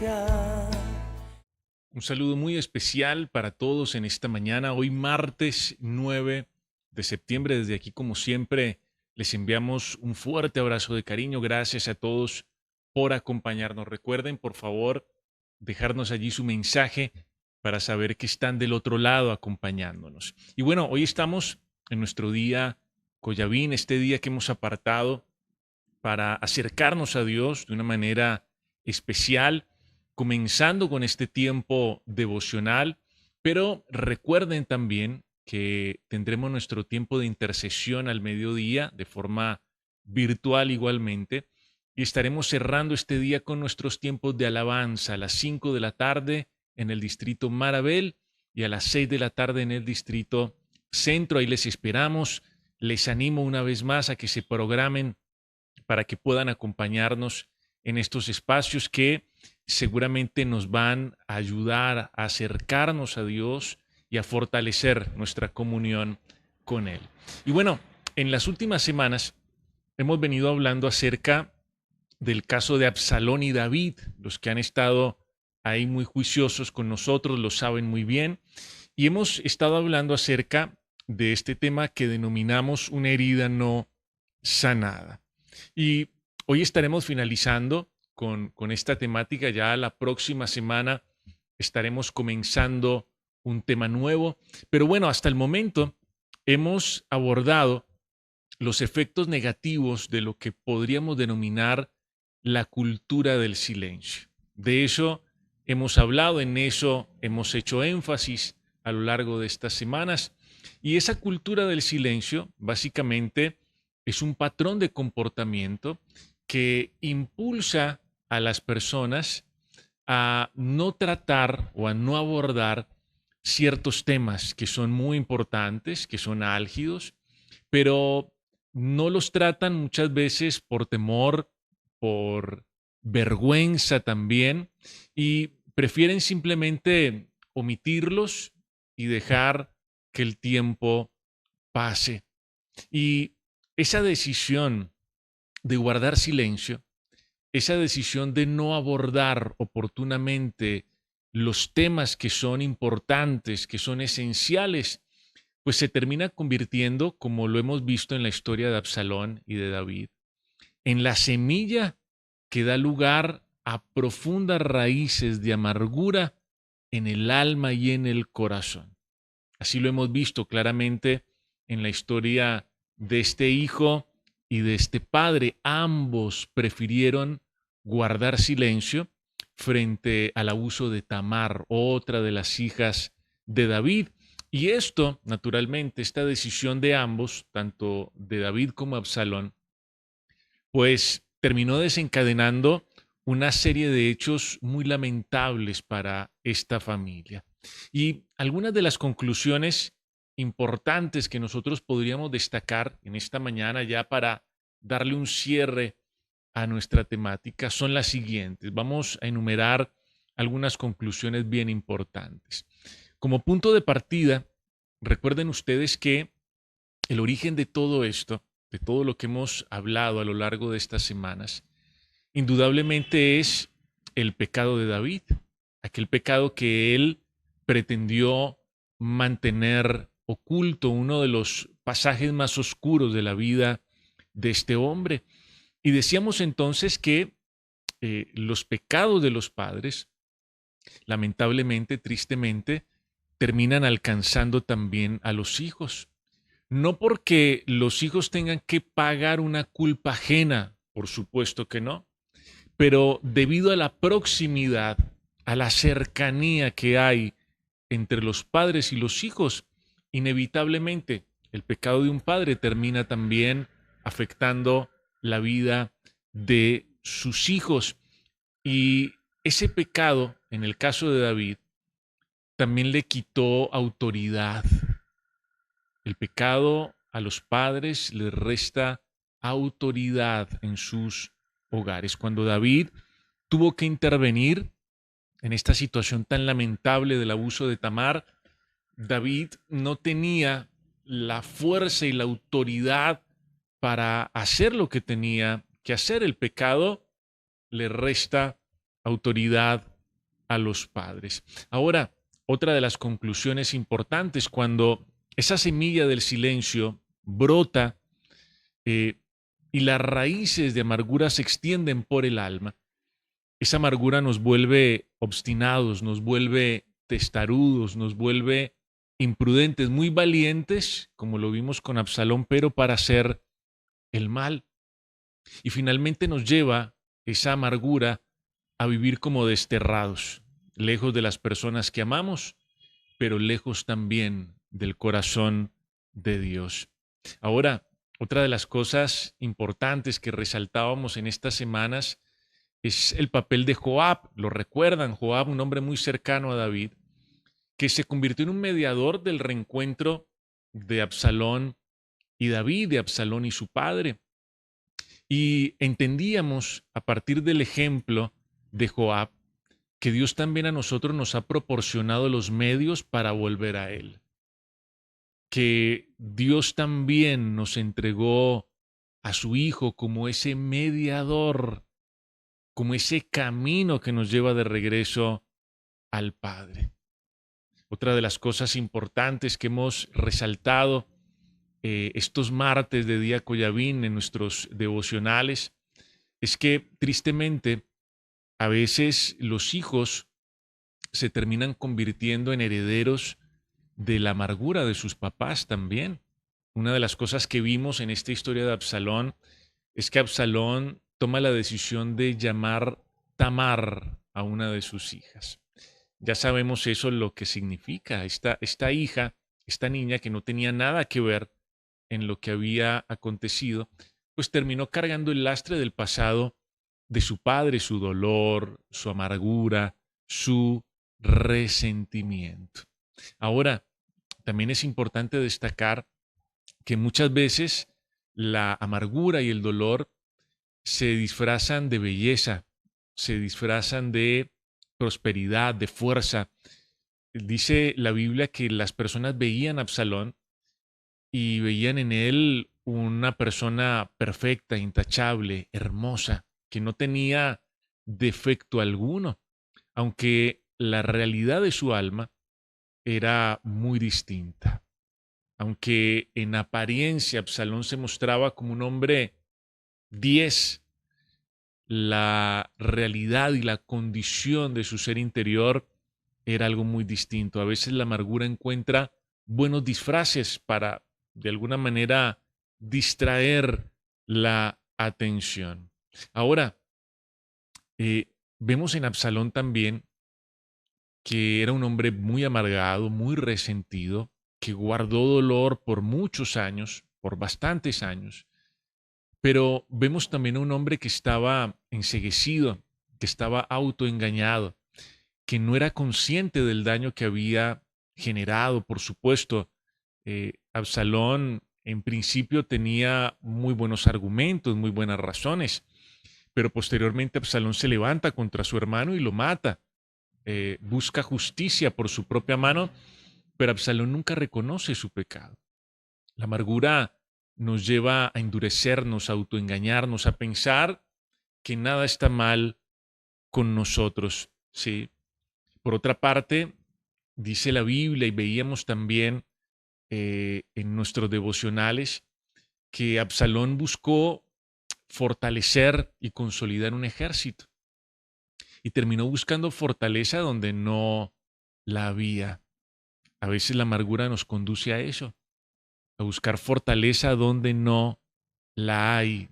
iglesia. Un saludo muy especial para todos en esta mañana, hoy martes 9 de septiembre. Desde aquí, como siempre, les enviamos un fuerte abrazo de cariño. Gracias a todos por acompañarnos. Recuerden, por favor, dejarnos allí su mensaje para saber que están del otro lado acompañándonos. Y bueno, hoy estamos en nuestro día Collavín, este día que hemos apartado para acercarnos a Dios de una manera especial, comenzando con este tiempo devocional, pero recuerden también que tendremos nuestro tiempo de intercesión al mediodía de forma virtual igualmente, y estaremos cerrando este día con nuestros tiempos de alabanza a las 5 de la tarde en el distrito Marabel y a las 6 de la tarde en el distrito Centro. Ahí les esperamos. Les animo una vez más a que se programen para que puedan acompañarnos en estos espacios que seguramente nos van a ayudar a acercarnos a Dios y a fortalecer nuestra comunión con Él. Y bueno, en las últimas semanas hemos venido hablando acerca del caso de Absalón y David. Los que han estado ahí muy juiciosos con nosotros lo saben muy bien. Y hemos estado hablando acerca de este tema que denominamos una herida no sanada. Y hoy estaremos finalizando con esta temática. Ya la próxima semana estaremos comenzando un tema nuevo. Pero bueno, hasta el momento hemos abordado los efectos negativos de lo que podríamos denominar la cultura del silencio. De eso hemos hablado, en eso hemos hecho énfasis a lo largo de estas semanas. Y esa cultura del silencio, básicamente, es un patrón de comportamiento que impulsa a las personas a no tratar o a no abordar ciertos temas que son muy importantes, que son álgidos, pero no los tratan muchas veces por temor, por vergüenza también, y prefieren simplemente omitirlos y dejar que el tiempo pase. Y esa decisión de guardar silencio, esa decisión de no abordar oportunamente los temas que son importantes, que son esenciales, pues se termina convirtiendo, como lo hemos visto en la historia de Absalón y de David, en la semilla que da lugar a profundas raíces de amargura en el alma y en el corazón. Así lo hemos visto claramente en la historia de este hijo y de este padre. Ambos prefirieron guardar silencio frente al abuso de Tamar, otra de las hijas de David. Y esto, naturalmente, esta decisión de ambos, tanto de David como Absalón, pues terminó desencadenando una serie de hechos muy lamentables para esta familia. Y algunas de las conclusiones importantes que nosotros podríamos destacar en esta mañana ya para darle un cierre a nuestra temática son las siguientes. Vamos a enumerar algunas conclusiones bien importantes. Como punto de partida, recuerden ustedes que el origen de todo esto, de todo lo que hemos hablado a lo largo de estas semanas, indudablemente es el pecado de David, aquel pecado que él pretendió mantener oculto, uno de los pasajes más oscuros de la vida de este hombre. Y decíamos entonces que los pecados de los padres, lamentablemente, tristemente, terminan alcanzando también a los hijos. No porque los hijos tengan que pagar una culpa ajena, por supuesto que no, pero debido a la proximidad, a la cercanía que hay entre los padres y los hijos, inevitablemente el pecado de un padre termina también afectando la vida de sus hijos. Y ese pecado, en el caso de David, también le quitó autoridad. El pecado a los padres les resta autoridad en sus hogares. Cuando David tuvo que intervenir en esta situación tan lamentable del abuso de Tamar, David no tenía la fuerza y la autoridad para hacer lo que tenía que hacer. El pecado le resta autoridad a los padres. Ahora, otra de las conclusiones importantes, cuando esa semilla del silencio brota eh, y las raíces de amargura se extienden por el alma, esa amargura nos vuelve obstinados, nos vuelve testarudos, nos vuelve imprudentes, muy valientes, como lo vimos con Absalón, pero para hacer el mal. Y finalmente nos lleva esa amargura a vivir como desterrados, lejos de las personas que amamos, pero lejos también del corazón de Dios. Ahora, otra de las cosas importantes que resaltábamos en estas semanas es el papel de Joab. Lo recuerdan, Joab, un hombre muy cercano a David, que se convirtió en un mediador del reencuentro de Absalón y David, de Absalón y su padre. Y entendíamos a partir del ejemplo de Joab que Dios también a nosotros nos ha proporcionado los medios para volver a Él. Que Dios también nos entregó a su Hijo como ese mediador, como ese camino que nos lleva de regreso al Padre. Otra de las cosas importantes que hemos resaltado estos martes de Día Coyavín en nuestros devocionales es que tristemente a veces los hijos se terminan convirtiendo en herederos de la amargura de sus papás también. Una de las cosas que vimos en esta historia de Absalón es que Absalón toma la decisión de llamar Tamar a una de sus hijas. Ya sabemos eso lo que significa. Esta hija, esta niña que no tenía nada que ver en lo que había acontecido, pues terminó cargando el lastre del pasado de su padre, su dolor, su amargura, su resentimiento. Ahora, también es importante destacar que muchas veces la amargura y el dolor se disfrazan de belleza, se disfrazan de prosperidad, de fuerza. Dice la Biblia que las personas veían a Absalón y veían en él una persona perfecta, intachable, hermosa, que no tenía defecto alguno, aunque la realidad de su alma era muy distinta. Aunque en apariencia Absalón se mostraba como un hombre 10, la realidad y la condición de su ser interior era algo muy distinto. A veces la amargura encuentra buenos disfraces para, de alguna manera, distraer la atención. Ahora, vemos en Absalón también que era un hombre muy amargado, muy resentido, que guardó dolor por muchos años, por bastantes años, pero vemos también a un hombre que estaba enceguecido, que estaba autoengañado, que no era consciente del daño que había generado. Por supuesto, Absalón en principio tenía muy buenos argumentos, muy buenas razones, pero posteriormente Absalón se levanta contra su hermano y lo mata. Busca justicia por su propia mano, pero Absalón nunca reconoce su pecado. La amargura nos lleva a endurecernos, a autoengañarnos, a pensar que nada está mal con nosotros, ¿sí? Por otra parte, dice la Biblia y veíamos también en nuestros devocionales que Absalón buscó fortalecer y consolidar un ejército y terminó buscando fortaleza donde no la había. A veces la amargura nos conduce a eso, a buscar fortaleza donde no la hay.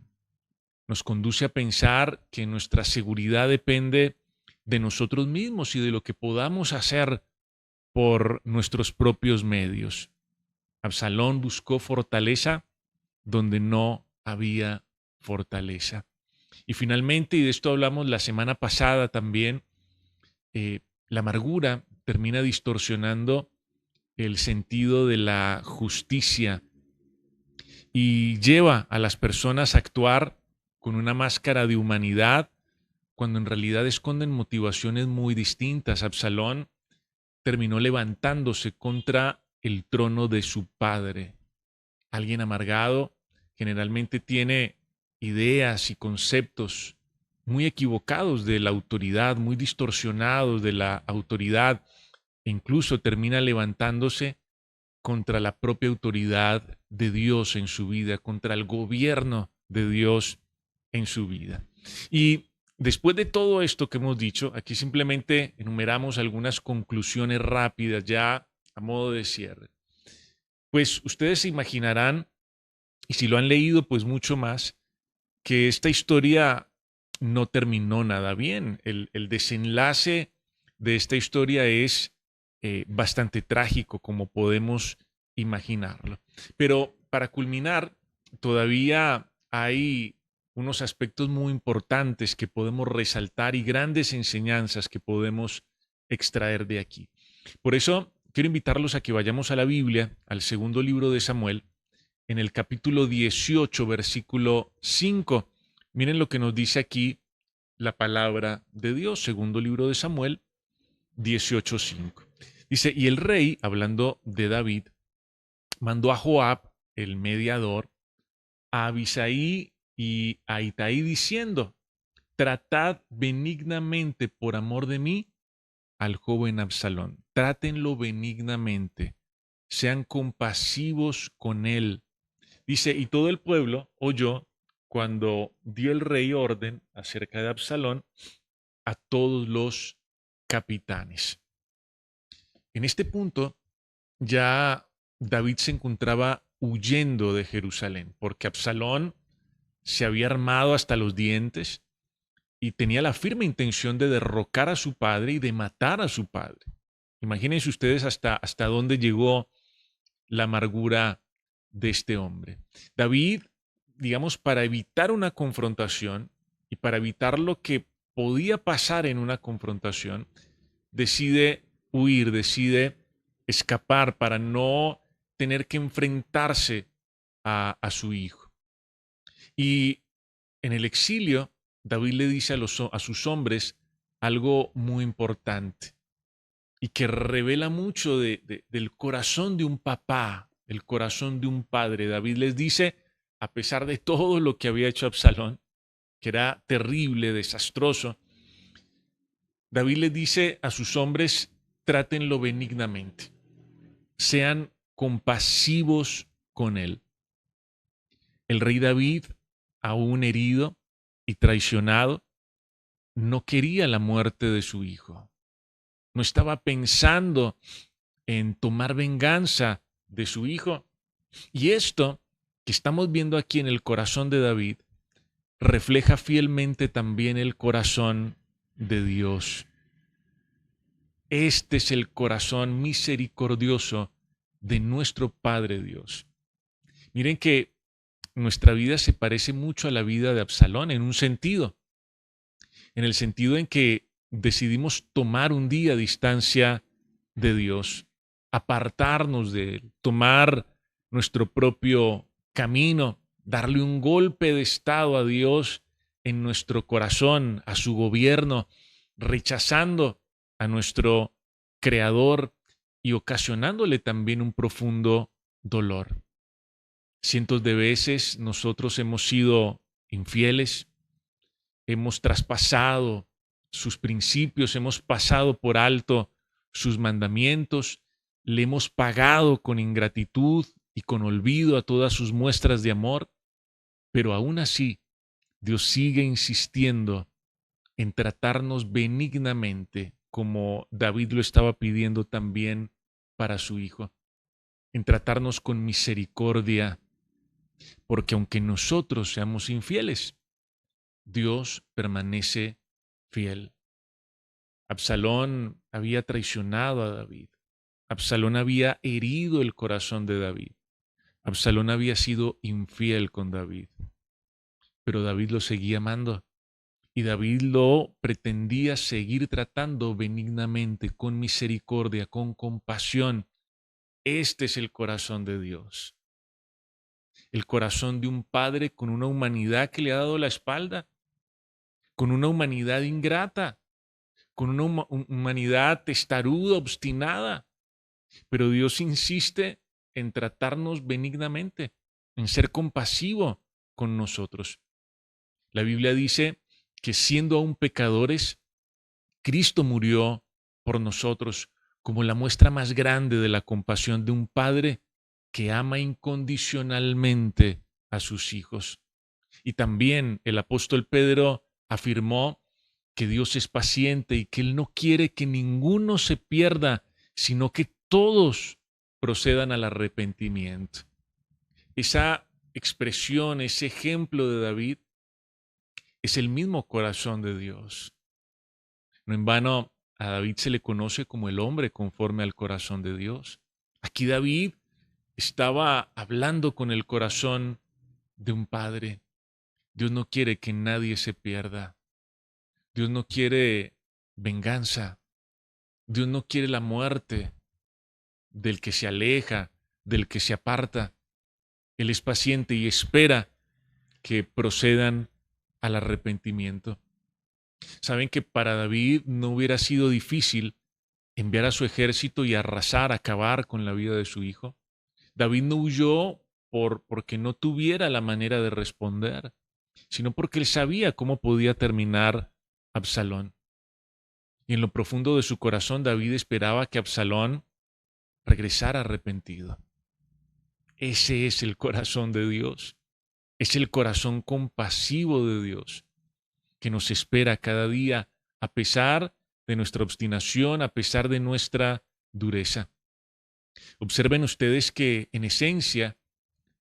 Nos conduce a pensar que nuestra seguridad depende de nosotros mismos y de lo que podamos hacer por nuestros propios medios. Absalón buscó fortaleza donde no había fortaleza. Y finalmente, y de esto hablamos la semana pasada también, la amargura termina distorsionando el sentido de la justicia y lleva a las personas a actuar con una máscara de humanidad cuando en realidad esconden motivaciones muy distintas. Absalón terminó levantándose contra el trono de su padre. Alguien amargado generalmente tiene ideas y conceptos muy equivocados de la autoridad, muy distorsionados de la autoridad, e incluso termina levantándose contra la propia autoridad de Dios en su vida, contra el gobierno de Dios en su vida. Y después de todo esto que hemos dicho, aquí simplemente enumeramos algunas conclusiones rápidas ya a modo de cierre. Pues ustedes se imaginarán, y si lo han leído, pues mucho más, que esta historia no terminó nada bien. El desenlace de esta historia es bastante trágico, como podemos imaginarlo. Pero para culminar, todavía hay unos aspectos muy importantes que podemos resaltar y grandes enseñanzas que podemos extraer de aquí. Por eso quiero invitarlos a que vayamos a la Biblia, al segundo libro de Samuel, en el capítulo 18, versículo 5. Miren lo que nos dice aquí la palabra de Dios, segundo libro de Samuel 18:5. Dice, y el rey, hablando de David, mandó a Joab, el mediador, a Abisai y a Itaí diciendo, tratad benignamente por amor de mí al joven Absalón. Trátenlo benignamente, sean compasivos con él. Dice, y todo el pueblo oyó cuando dio el rey orden acerca de Absalón a todos los capitanes. En este punto ya David se encontraba huyendo de Jerusalén, porque Absalón se había armado hasta los dientes y tenía la firme intención de derrocar a su padre y de matar a su padre. Imagínense ustedes hasta dónde llegó la amargura de este hombre. David, digamos, para evitar una confrontación y para evitar lo que podía pasar en una confrontación, decide huir, decide escapar para no tener que enfrentarse a su hijo. Y en el exilio, David le dice a sus hombres algo muy importante y que revela mucho del corazón de un papá, el corazón de un padre. David les dice, a pesar de todo lo que había hecho Absalón, que era terrible, desastroso, David les dice a sus hombres, trátenlo benignamente, sean compasivos con él. El rey David, aún herido y traicionado, no quería la muerte de su hijo. No estaba pensando en tomar venganza de su hijo. Y esto que estamos viendo aquí en el corazón de David refleja fielmente también el corazón de Dios. Este es el corazón misericordioso de nuestro Padre Dios. Miren que nuestra vida se parece mucho a la vida de Absalón en un sentido, en el sentido en que decidimos tomar un día distancia de Dios, apartarnos de Él, tomar nuestro propio camino, darle un golpe de estado a Dios en nuestro corazón, a su gobierno, rechazando a nuestro Creador y ocasionándole también un profundo dolor. Cientos de veces nosotros hemos sido infieles, hemos traspasado sus principios, hemos pasado por alto sus mandamientos, le hemos pagado con ingratitud y con olvido a todas sus muestras de amor, pero aún así Dios sigue insistiendo en tratarnos benignamente, como David lo estaba pidiendo también para su hijo, en tratarnos con misericordia, porque aunque nosotros seamos infieles, Dios permanece fiel. Absalón había traicionado a David. Absalón había herido el corazón de David. Absalón había sido infiel con David. Pero David lo seguía amando. Y David lo pretendía seguir tratando benignamente, con misericordia, con compasión. Este es el corazón de Dios. El corazón de un padre con una humanidad que le ha dado la espalda, con una humanidad ingrata, con una humanidad testaruda, obstinada. Pero Dios insiste en tratarnos benignamente, en ser compasivo con nosotros. La Biblia dice que siendo aún pecadores, Cristo murió por nosotros como la muestra más grande de la compasión de un padre que ama incondicionalmente a sus hijos. Y también el apóstol Pedro afirmó que Dios es paciente y que Él no quiere que ninguno se pierda, sino que todos procedan al arrepentimiento. Esa expresión, ese ejemplo de David, es el mismo corazón de Dios. No en vano a David se le conoce como el hombre conforme al corazón de Dios. Aquí David estaba hablando con el corazón de un padre. Dios no quiere que nadie se pierda. Dios no quiere venganza. Dios no quiere la muerte del que se aleja, del que se aparta. Él es paciente y espera que procedan al arrepentimiento. Saben que para David no hubiera sido difícil enviar a su ejército y arrasar, acabar con la vida de su hijo. David no huyó porque no tuviera la manera de responder, sino porque él sabía cómo podía terminar Absalón. Y en lo profundo de su corazón David esperaba que Absalón regresara arrepentido. Ese es el corazón de Dios. Es el corazón compasivo de Dios que nos espera cada día a pesar de nuestra obstinación, a pesar de nuestra dureza. Observen ustedes que en esencia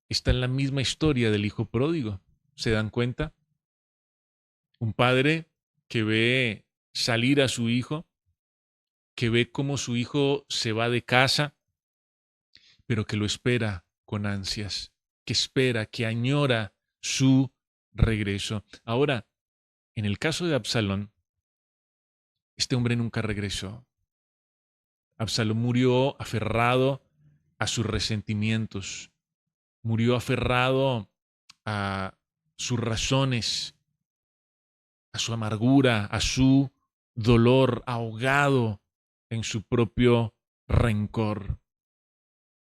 está en la misma historia del hijo pródigo. ¿Se dan cuenta? Un padre que ve salir a su hijo, que ve cómo su hijo se va de casa, pero que lo espera con ansias, que espera, que añora su regreso. Ahora, en el caso de Absalón, este hombre nunca regresó. Absalón murió aferrado a sus resentimientos, murió aferrado a sus razones, a su amargura, a su dolor, ahogado en su propio rencor,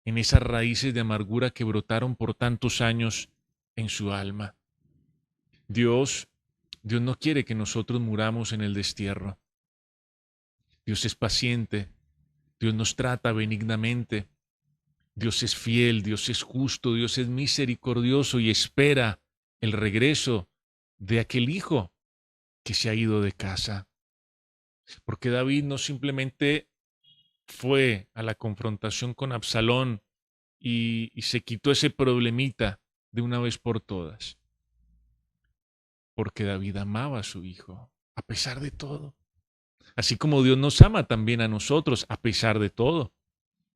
en esas raíces de amargura que brotaron por tantos años en su alma. Dios, Dios no quiere que nosotros muramos en el destierro. Dios es paciente, Dios nos trata benignamente, Dios es fiel, Dios es justo, Dios es misericordioso y espera el regreso de aquel hijo que se ha ido de casa. Porque David no simplemente fue a la confrontación con Absalón y se quitó ese problemita de una vez por todas. Porque David amaba a su hijo, a pesar de todo. Así como Dios nos ama también a nosotros, a pesar de todo.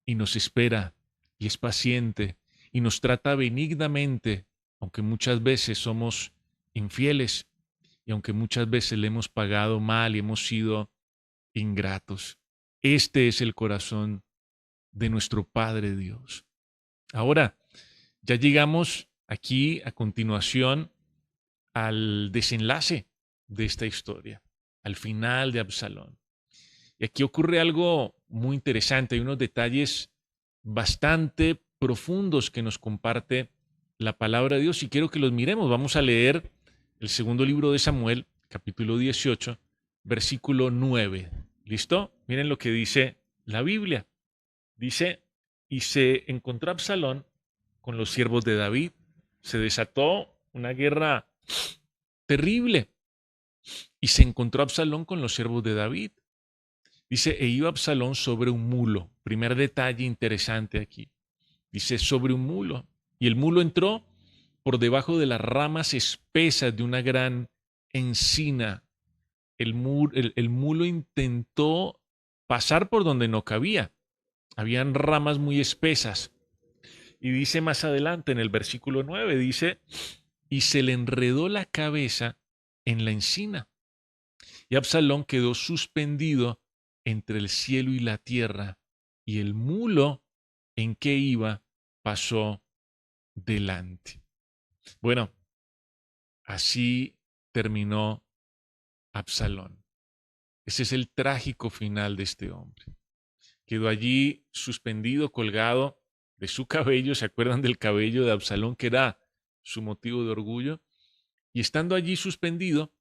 Y nos espera, y es paciente, y nos trata benignamente, aunque muchas veces somos infieles, y aunque muchas veces le hemos pagado mal y hemos sido ingratos. Este es el corazón de nuestro Padre Dios. Ahora, ya llegamos aquí a continuación al desenlace de esta historia, al final de Absalón. Y aquí ocurre algo muy interesante, hay unos detalles bastante profundos que nos comparte la palabra de Dios y quiero que los miremos. Vamos a leer el segundo libro de Samuel, capítulo 18, versículo 9. ¿Listo? Miren lo que dice la Biblia. Dice, y se encontró Absalón con los siervos de David. Se desató una guerra terrible y se encontró Absalón con los siervos de David. Dice, e iba Absalón sobre un mulo. Primer detalle interesante aquí. Dice, sobre un mulo. Y el mulo entró por debajo de las ramas espesas de una gran encina. El mulo intentó pasar por donde no cabía. Habían ramas muy espesas. Y dice más adelante en el versículo 9, dice, y se le enredó la cabeza en la encina. Y Absalón quedó suspendido entre el cielo y la tierra, y el mulo en que iba pasó delante. Bueno, así terminó Absalón. Ese es el trágico final de este hombre. Quedó allí suspendido, colgado de su cabello. ¿Se acuerdan del cabello de Absalón, que era su motivo de orgullo? Y estando allí suspendido,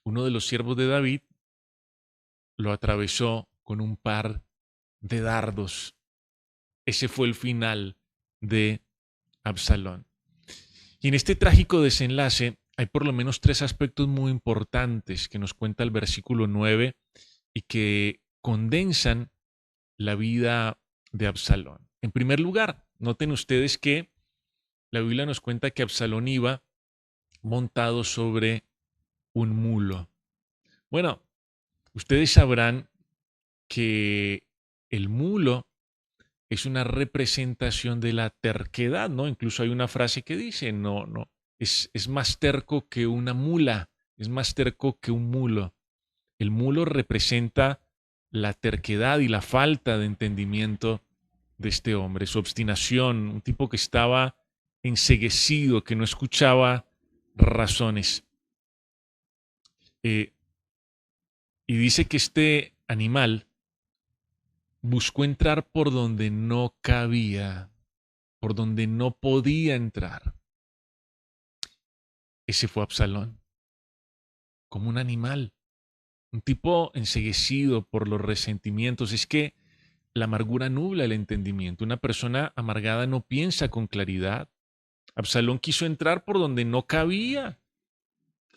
uno de los siervos de David lo atravesó con un par de dardos. Ese fue el final de Absalón. Y en este trágico desenlace hay por lo menos tres aspectos muy importantes que nos cuenta el versículo 9 y que condensan la vida de Absalón. En primer lugar, noten ustedes que la Biblia nos cuenta que Absalón iba montado sobre un mulo. Bueno, ustedes sabrán que el mulo es una representación de la terquedad, ¿no? Incluso hay una frase que dice, no, es más terco que una mula, es más terco que un mulo. El mulo representa la terquedad y la falta de entendimiento de este hombre, su obstinación, un tipo que estaba enceguecido, que no escuchaba razones. Eh, y dice que este animal buscó entrar por donde no cabía, por donde no podía entrar. Ese fue Absalón, como un animal, un tipo enceguecido por los resentimientos. Es que la amargura nubla el entendimiento. Una persona amargada no piensa con claridad. Absalón quiso entrar por donde no cabía.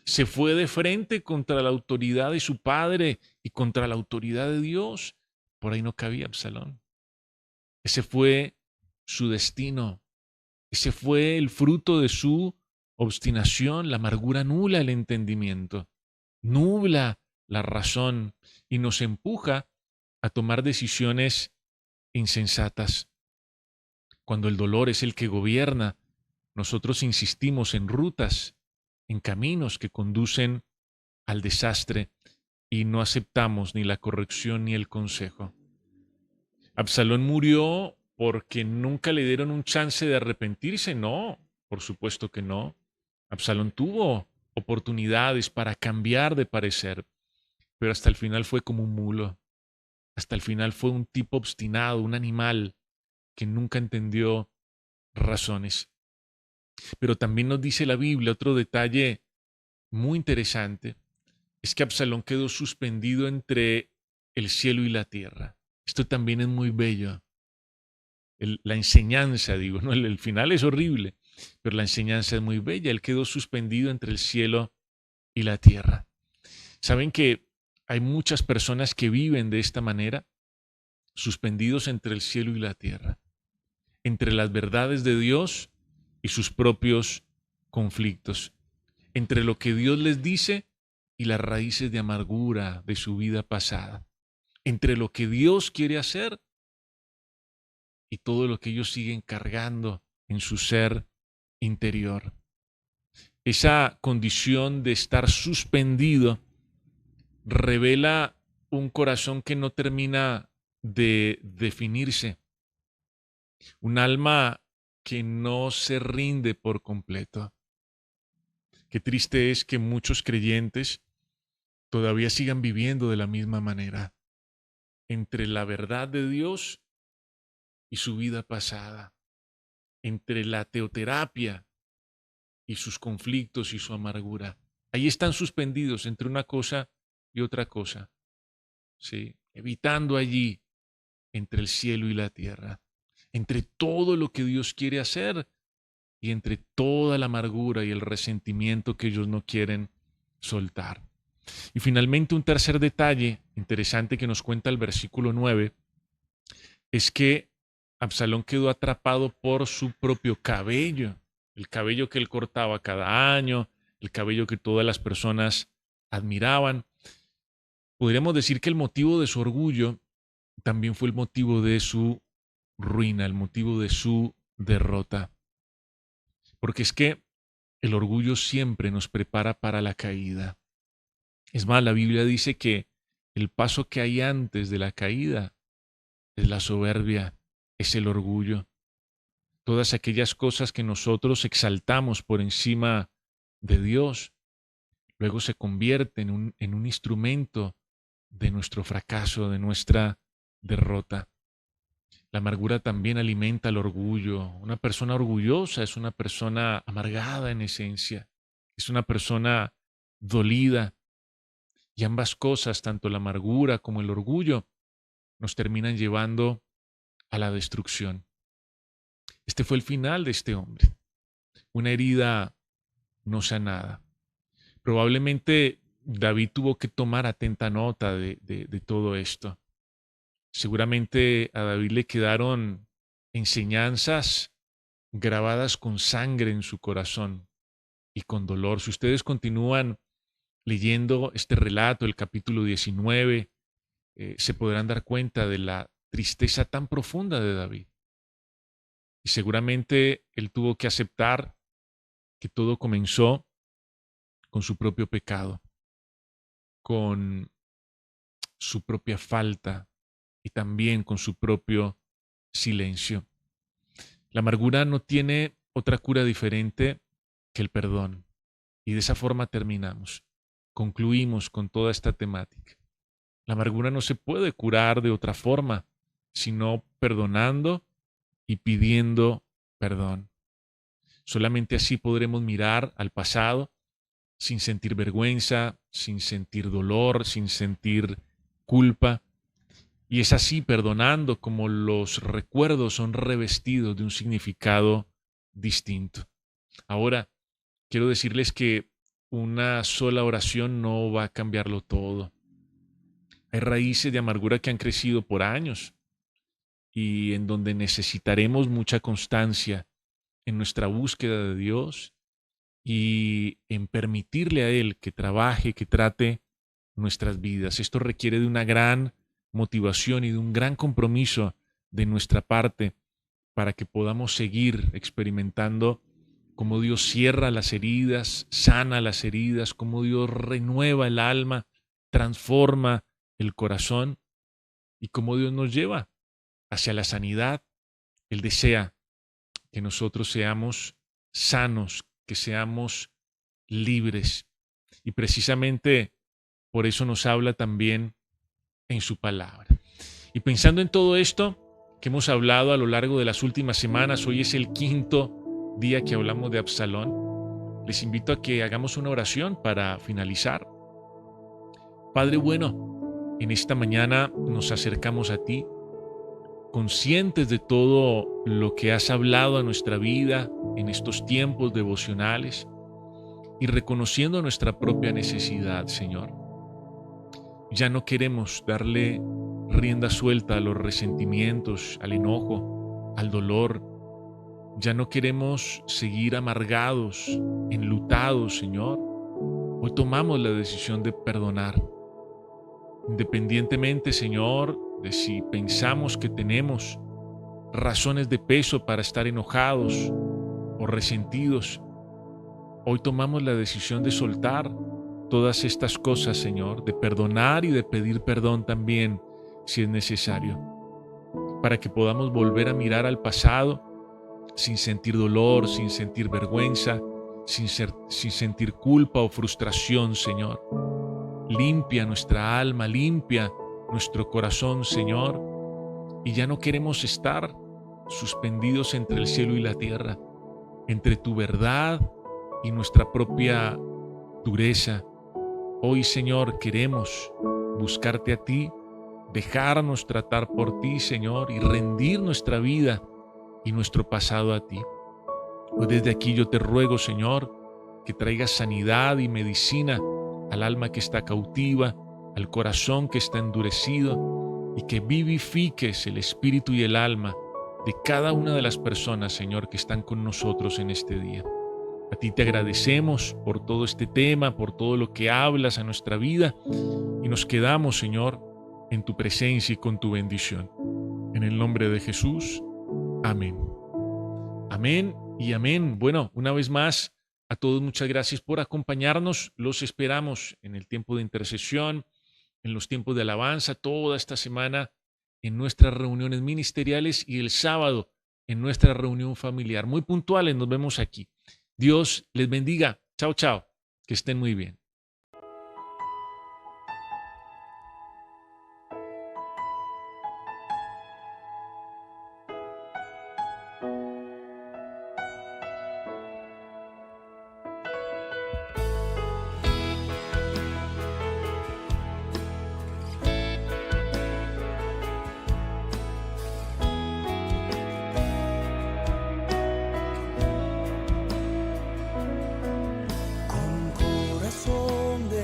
Se fue de frente contra la autoridad de su padre y contra la autoridad de Dios. Por ahí no cabía Absalón. Ese fue su destino. Ese fue el fruto de su obstinación. La amargura nubla el entendimiento, nubla la razón y nos empuja a tomar decisiones insensatas. Cuando el dolor es el que gobierna, nosotros insistimos en rutas, en caminos que conducen al desastre y no aceptamos ni la corrección ni el consejo. Absalón murió porque nunca le dieron un chance de arrepentirse. No, por supuesto que no. Absalón tuvo oportunidades para cambiar de parecer, pero hasta el final fue como un mulo. Hasta el final fue un tipo obstinado, un animal que nunca entendió razones. Pero también nos dice la Biblia otro detalle muy interesante, es que Absalón quedó suspendido entre el cielo y la tierra. Esto también es muy bello. La enseñanza, digo, ¿no? El final es horrible, pero la enseñanza es muy bella. Él quedó suspendido entre el cielo y la tierra. ¿Saben que hay muchas personas que viven de esta manera, suspendidos entre el cielo y la tierra, entre las verdades de Dios y sus propios conflictos, entre lo que Dios les dice y las raíces de amargura de su vida pasada, entre lo que Dios quiere hacer y todo lo que ellos siguen cargando en su ser interior? Esa condición de estar suspendido revela un corazón que no termina de definirse, un alma que no se rinde por completo. Qué triste es que muchos creyentes todavía sigan viviendo de la misma manera, entre la verdad de Dios y su vida pasada, entre la teoterapia y sus conflictos y su amargura. Ahí están suspendidos entre una cosa y otra cosa, ¿sí? Evitando allí entre el cielo y la tierra, entre todo lo que Dios quiere hacer y entre toda la amargura y el resentimiento que ellos no quieren soltar. Y finalmente un tercer detalle interesante que nos cuenta el versículo 9 es que Absalón quedó atrapado por su propio cabello, el cabello que él cortaba cada año, el cabello que todas las personas admiraban. Podríamos decir que el motivo de su orgullo también fue el motivo de su ruina, el motivo de su derrota. Porque es que el orgullo siempre nos prepara para la caída. Es más, la Biblia dice que el paso que hay antes de la caída es la soberbia, es el orgullo. Todas aquellas cosas que nosotros exaltamos por encima de Dios, luego se convierten en un instrumento de nuestro fracaso, de nuestra derrota. La amargura también alimenta el orgullo. Una persona orgullosa es una persona amargada en esencia, es una persona dolida, Y ambas cosas, tanto la amargura como el orgullo, nos terminan llevando a la destrucción. Este fue el final de este hombre, una herida no sanada. Probablemente David tuvo que tomar atenta nota de todo esto. Seguramente a David le quedaron enseñanzas grabadas con sangre en su corazón y con dolor. Si ustedes continúan leyendo este relato, el capítulo 19, se podrán dar cuenta de la tristeza tan profunda de David. Y seguramente él tuvo que aceptar que todo comenzó con su propio pecado, con su propia falta y también con su propio silencio. La amargura no tiene otra cura diferente que el perdón. Y de esa forma terminamos. Concluimos con toda esta temática. La amargura no se puede curar de otra forma, sino perdonando y pidiendo perdón. Solamente así podremos mirar al pasado sin sentir vergüenza, sin sentir dolor, sin sentir culpa. Y es así, perdonando, como los recuerdos son revestidos de un significado distinto. Ahora, quiero decirles que una sola oración no va a cambiarlo todo. Hay raíces de amargura que han crecido por años y en donde necesitaremos mucha constancia en nuestra búsqueda de Dios y en permitirle a Él que trabaje, que trate nuestras vidas. Esto requiere de una gran motivación y de un gran compromiso de nuestra parte para que podamos seguir experimentando cómo Dios cierra las heridas, sana las heridas, cómo Dios renueva el alma, transforma el corazón y cómo Dios nos lleva hacia la sanidad. Él desea que nosotros seamos sanos, que seamos libres. Y precisamente por eso nos habla también en su palabra. Y pensando en todo esto que hemos hablado a lo largo de las últimas semanas, hoy es el quinto día que hablamos de Absalón. Les invito a que hagamos una oración para finalizar. Padre bueno, en esta mañana nos acercamos a ti, conscientes de todo lo que has hablado a nuestra vida en estos tiempos devocionales y reconociendo nuestra propia necesidad, Señor. Ya no queremos darle rienda suelta a los resentimientos, al enojo, al dolor. Ya no queremos seguir amargados, enlutados, Señor. Hoy tomamos la decisión de perdonar. Independientemente, Señor, de si pensamos que tenemos razones de peso para estar enojados o resentidos, hoy tomamos la decisión de soltar todas estas cosas, Señor, de perdonar y de pedir perdón también, si es necesario, para que podamos volver a mirar al pasado sin sentir dolor, sin sentir vergüenza, sin sentir culpa o frustración, Señor. Limpia nuestra alma, limpia nuestro corazón, Señor, y ya no queremos estar suspendidos entre el cielo y la tierra, entre tu verdad y nuestra propia dureza. Hoy, Señor, queremos buscarte a ti, dejarnos tratar por ti, Señor, y rendir nuestra vida y nuestro pasado a ti. Hoy desde aquí yo te ruego, Señor, que traigas sanidad y medicina al alma que está cautiva, al corazón que está endurecido, y que vivifiques el espíritu y el alma de cada una de las personas, Señor, que están con nosotros en este día. A ti te agradecemos por todo este tema, por todo lo que hablas a nuestra vida, y nos quedamos, Señor, en tu presencia y con tu bendición. En el nombre de Jesús, amén. Amén y amén. Bueno, una vez más, a todos muchas gracias por acompañarnos. Los esperamos en el tiempo de intercesión, en los tiempos de alabanza, toda esta semana en nuestras reuniones ministeriales y el sábado en nuestra reunión familiar. Muy puntuales, nos vemos aquí. Dios les bendiga. Chao, chao. Que estén muy bien.